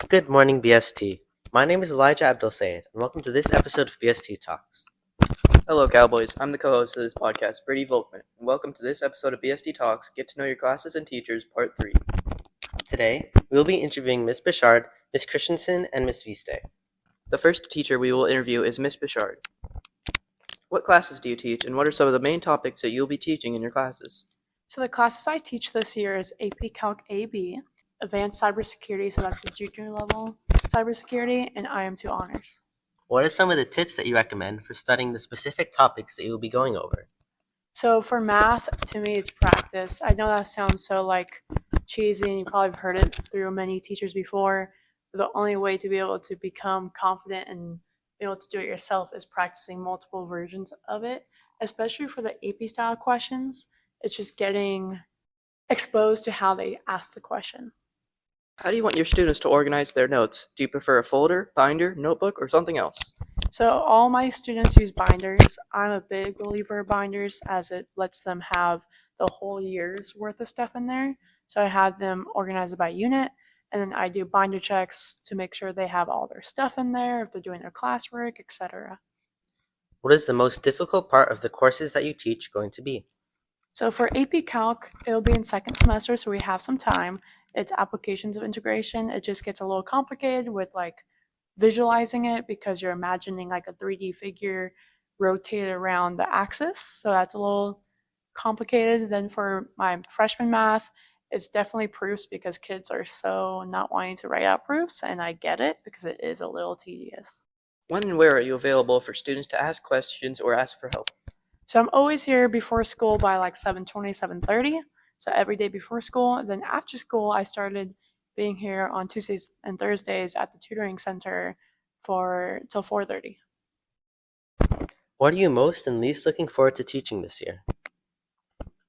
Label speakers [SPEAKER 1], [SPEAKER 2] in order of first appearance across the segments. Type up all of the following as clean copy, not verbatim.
[SPEAKER 1] Good morning, BST. My name is Elijah Abdul Sayed, and welcome to this episode of BST Talks.
[SPEAKER 2] Hello, Cowboys. I'm the co-host of this podcast, Brady Volkman, and welcome to this episode of BST Talks, Get to Know Your Classes and Teachers, Part 3.
[SPEAKER 1] Today, we will be interviewing Ms. Bouchard, Ms. Christensen, and Ms. Viste.
[SPEAKER 2] The first teacher we will interview is Ms. Bouchard. What classes do you teach, and what are some of the main topics that you'll be teaching in your classes?
[SPEAKER 3] So the classes I teach this year is AP Calc AB, Advanced Cybersecurity, so that's the junior level cybersecurity, and IM2 Honors.
[SPEAKER 1] What are some of the tips that you recommend for studying the specific topics that you will be going over?
[SPEAKER 3] So for math, to me, it's practice. I know that sounds so cheesy, and you probably have heard it through many teachers before. But the only way to be able to become confident and be able to do it yourself is practicing multiple versions of it, especially for the AP style questions. It's just getting exposed to how they ask the question.
[SPEAKER 2] How do you want your students to organize their notes? Do you prefer a folder, binder, notebook, or something else?
[SPEAKER 3] So all my students use binders. I'm a big believer of binders as it lets them have the whole year's worth of stuff in there. So I have them organized by unit, and then I do binder checks to make sure they have all their stuff in there, if they're doing their classwork, etc.
[SPEAKER 1] What is the most difficult part of the courses that you teach going to be?
[SPEAKER 3] So for AP Calc, it'll be in second semester, so we have some time. It's applications of integration. It just gets a little complicated with visualizing it because you're imagining a 3D figure rotated around the axis. So that's a little complicated. Then for my freshman math, it's definitely proofs because kids are so not wanting to write out proofs, and I get it because it is a little tedious.
[SPEAKER 2] When and where are you available for students to ask questions or ask for help?
[SPEAKER 3] So I'm always here before school by 7:20, 7:30. So every day before school. Then after school, I started being here on Tuesdays and Thursdays at the tutoring center till 4:30.
[SPEAKER 1] What are you most and least looking forward to teaching this year?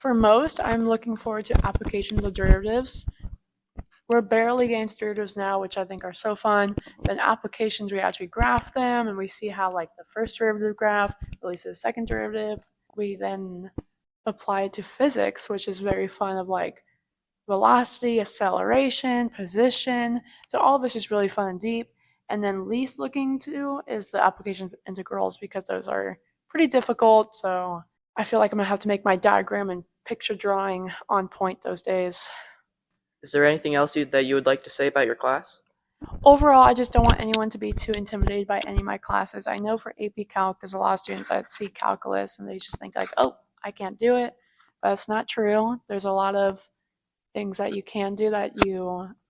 [SPEAKER 3] For most, I'm looking forward to applications of derivatives. We're barely getting to derivatives now, which I think are so fun. Then applications, we actually graph them, and we see how the first derivative graph relates to the second derivative. We then apply it to physics, which is very fun of velocity, acceleration, position. So all of this is really fun and deep. And then least looking to is the application of integrals because those are pretty difficult. So I feel like I'm gonna have to make my diagram and picture drawing on point those days.
[SPEAKER 2] Is there anything else that you would like to say about your class?
[SPEAKER 3] Overall, I just don't want anyone to be too intimidated by any of my classes. I know for AP Calc, there's a lot of students that see calculus and they just think oh, I can't do it. But it's not true. There's a lot of things that you can do that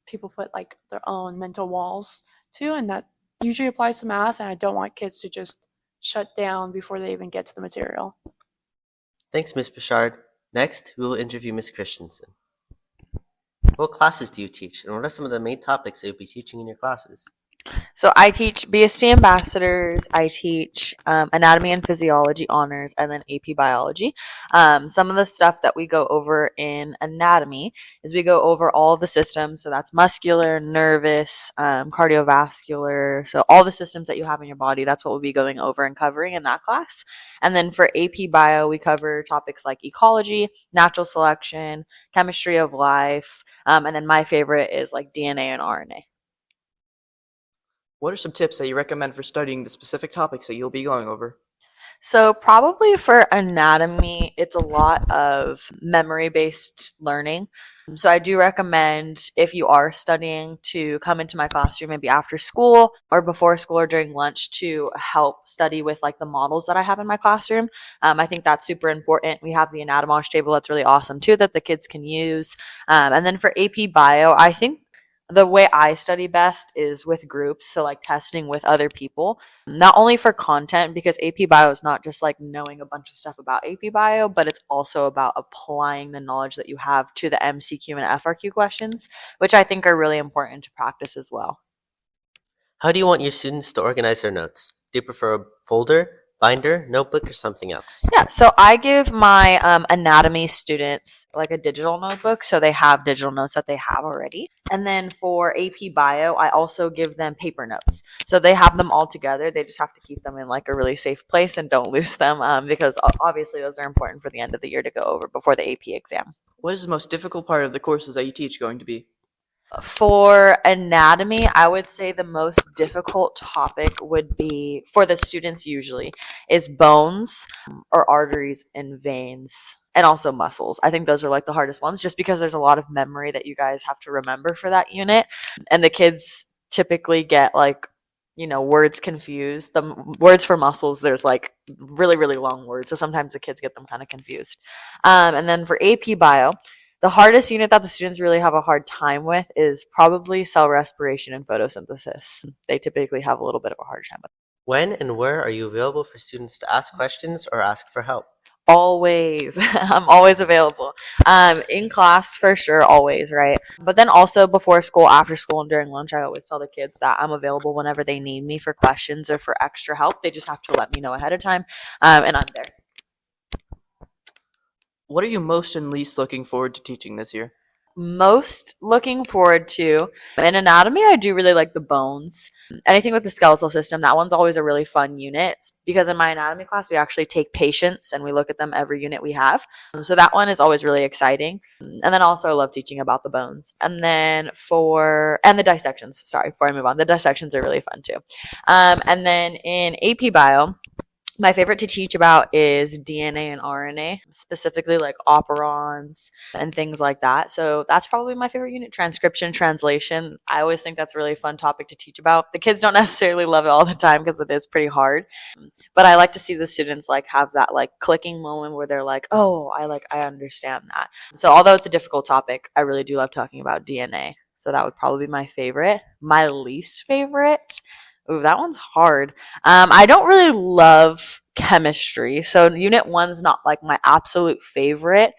[SPEAKER 3] people put their own mental walls to, and that usually applies to math, and I don't want kids to just shut down before they even get to the material.
[SPEAKER 1] Thanks, Ms. Bouchard. Next, we will interview Ms. Christensen. What classes do you teach, and what are some of the main topics that you'll be teaching in your classes?
[SPEAKER 4] So I teach BST Ambassadors, I teach Anatomy and Physiology Honors, and then AP Biology. Some of the stuff that we go over in Anatomy is we go over all the systems, so that's muscular, nervous, cardiovascular, so all the systems that you have in your body, that's what we'll be going over and covering in that class. And then for AP Bio, we cover topics like ecology, natural selection, chemistry of life, and then my favorite is DNA and RNA.
[SPEAKER 2] What are some tips that you recommend for studying the specific topics that you'll be going over?
[SPEAKER 4] So probably for anatomy, it's a lot of memory-based learning. So I do recommend if you are studying to come into my classroom maybe after school or before school or during lunch to help study with the models that I have in my classroom. I think that's super important. We have the Anatomosh table that's really awesome too that the kids can use. And then for AP Bio, I think the way I study best is with groups, so testing with other people, not only for content, because AP Bio is not just knowing a bunch of stuff about AP Bio, but it's also about applying the knowledge that you have to the MCQ and FRQ questions, which I think are really important to practice as well.
[SPEAKER 1] How do you want your students to organize their notes? Do you prefer a folder, binder, notebook, or something else?
[SPEAKER 4] Yeah, so I give my anatomy students a digital notebook, so they have digital notes that they have already. And then for AP Bio, I also give them paper notes. So they have them all together. They just have to keep them in a really safe place and don't lose them because obviously those are important for the end of the year to go over before the AP exam.
[SPEAKER 2] What is the most difficult part of the courses that you teach going to be?
[SPEAKER 4] For anatomy, I would say the most difficult topic would be, for the students usually, is bones or arteries and veins, and also muscles. I think those are like the hardest ones just because there's a lot of memory that you guys have to remember for that unit. And the kids typically get like, words confused. The words for muscles, there's like really, really long words. So sometimes the kids get them kind of confused. And then for AP Bio, the hardest unit that the students really have a hard time with is probably cell respiration and photosynthesis. They typically have a little bit of a hard time with it.
[SPEAKER 1] When and where are you available for students to ask questions or ask for help?
[SPEAKER 4] Always. I'm always available. In class for sure, always, right? But then also before school, after school, and during lunch, I always tell the kids that I'm available whenever they need me for questions or for extra help. They just have to let me know ahead of time, and I'm there.
[SPEAKER 2] What are you most and least looking forward to teaching this year?
[SPEAKER 4] Most looking forward to, in anatomy, I do really like the bones. Anything with the skeletal system, that one's always a really fun unit because in my anatomy class, we actually take patients and we look at them every unit we have. So that one is always really exciting. And then also I love teaching about the bones. And then and the dissections, sorry, before I move on, the dissections are really fun too. And then in AP Bio, my favorite to teach about is DNA and RNA, specifically like operons and things like that. So that's probably my favorite unit. Transcription, translation. I always think that's a really fun topic to teach about. The kids don't necessarily love it all the time because it is pretty hard. But I like to see the students like have that like clicking moment where they're like, oh, I understand that. So although it's a difficult topic, I really do love talking about DNA. So that would probably be my favorite. My least favorite. Ooh, that one's hard. I don't really love chemistry. So unit 1's not like my absolute favorite,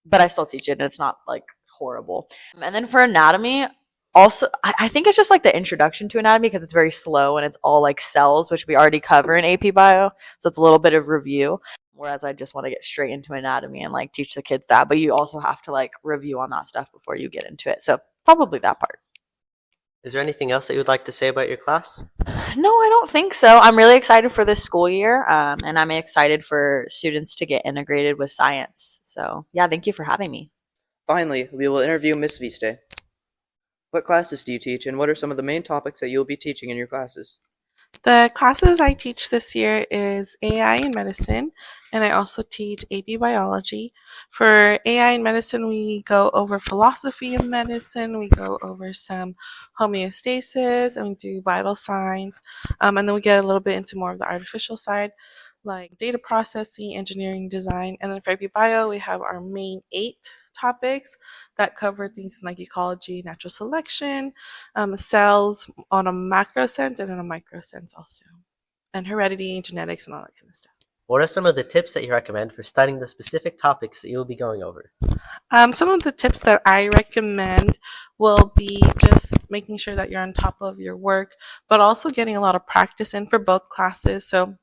[SPEAKER 4] but I still teach it and it's not like horrible. And then for anatomy, also, I think it's just like the introduction to anatomy because it's very slow and it's all like cells, which we already cover in AP Bio. So it's a little bit of review. Whereas I just want to get straight into anatomy and like teach the kids that. But you also have to like review on that stuff before you get into it. So probably that part.
[SPEAKER 1] Is there anything else that you would like to say about your class?
[SPEAKER 4] No, I don't think so. I'm really excited for this school year, and I'm excited for students to get integrated with science. So, yeah, thank you for having me.
[SPEAKER 2] Finally, we will interview Miss Viste. What classes do you teach, and what are some of the main topics that you will be teaching in your classes?
[SPEAKER 5] The classes I teach this year is AI in medicine, and I also teach AP biology. For AI in medicine, we go over philosophy of medicine, we go over some homeostasis, and we do vital signs. And then we get a little bit into more of the artificial side, like data processing, engineering, design. And then for AP bio, we have our main 8 topics that cover things like ecology, natural selection, cells on a macro sense and in a micro sense also, and heredity, genetics, and all that kind of stuff.
[SPEAKER 1] What are some of the tips that you recommend for studying the specific topics that you will be going over?
[SPEAKER 5] Some of the tips that I recommend will be just making sure that you're on top of your work, but also getting a lot of practice in for both classes. So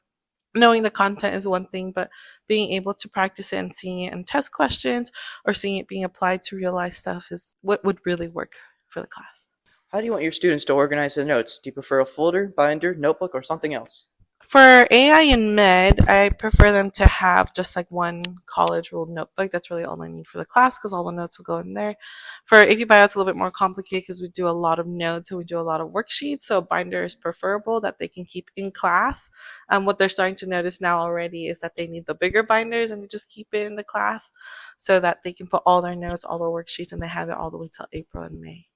[SPEAKER 5] knowing the content is one thing, but being able to practice it and seeing it in test questions or seeing it being applied to real life stuff is what would really work for the class.
[SPEAKER 2] How do you want your students to organize their notes? Do you prefer a folder, binder, notebook, or something else?
[SPEAKER 5] For AI and med, I prefer them to have just like one college ruled notebook. That's really all I need for the class because all the notes will go in there. For AP Bio, it's a little bit more complicated because we do a lot of notes and we do a lot of worksheets. So a binder is preferable that they can keep in class. What they're starting to notice now already is that they need the bigger binders and to just keep it in the class so that they can put all their notes, all their worksheets, and they have it all the way till April and May.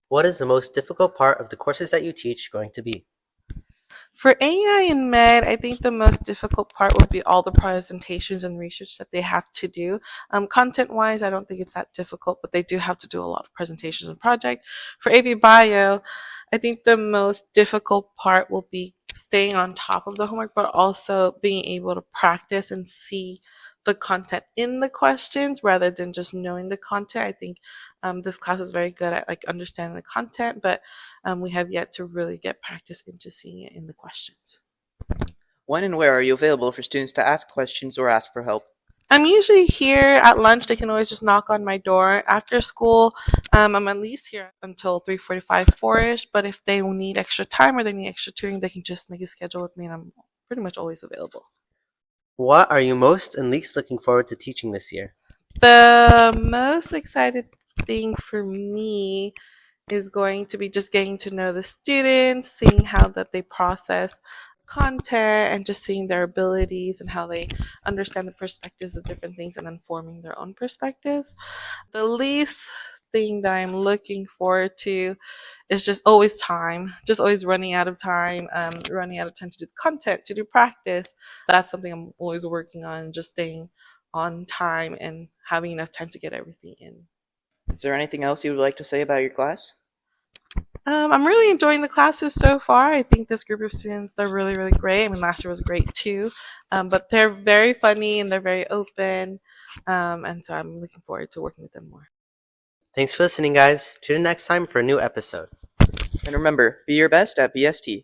[SPEAKER 1] What is the most difficult part of the courses that you teach going to be?
[SPEAKER 5] For AI and med, I think the most difficult part would be all the presentations and research that they have to do. Content-wise, I don't think it's that difficult, but they do have to do a lot of presentations and project. For AP Bio, I think the most difficult part will be staying on top of the homework, but also being able to practice and see the content in the questions rather than just knowing the content. I think this class is very good at like understanding the content, but we have yet to really get practice into seeing it in the questions.
[SPEAKER 2] When and where are you available for students to ask questions or ask for help?
[SPEAKER 5] I'm usually here at lunch. They can always just knock on my door. After school, I'm at least here until 3:45, 4-ish, but if they need extra time or they need extra tutoring, they can just make a schedule with me and I'm pretty much always available.
[SPEAKER 1] What are you most and least looking forward to teaching this year?
[SPEAKER 5] The most excited thing for me is going to be just getting to know the students, seeing how that they process content, and just seeing their abilities and how they understand the perspectives of different things and then forming their own perspectives. The least thing that I'm looking forward to is just always time, just always running out of time, running out of time to do the content, to do practice. That's something I'm always working on, just staying on time and having enough time to get everything in.
[SPEAKER 2] Is there anything else you would like to say about your class?
[SPEAKER 5] I'm really enjoying the classes so far. I think this group of students, they're really, really great. I mean, last year was great too. But they're very funny and they're very open. And so I'm looking forward to working with them more.
[SPEAKER 1] Thanks for listening, guys. Tune in next time for a new episode.
[SPEAKER 2] And remember, be your best at BST.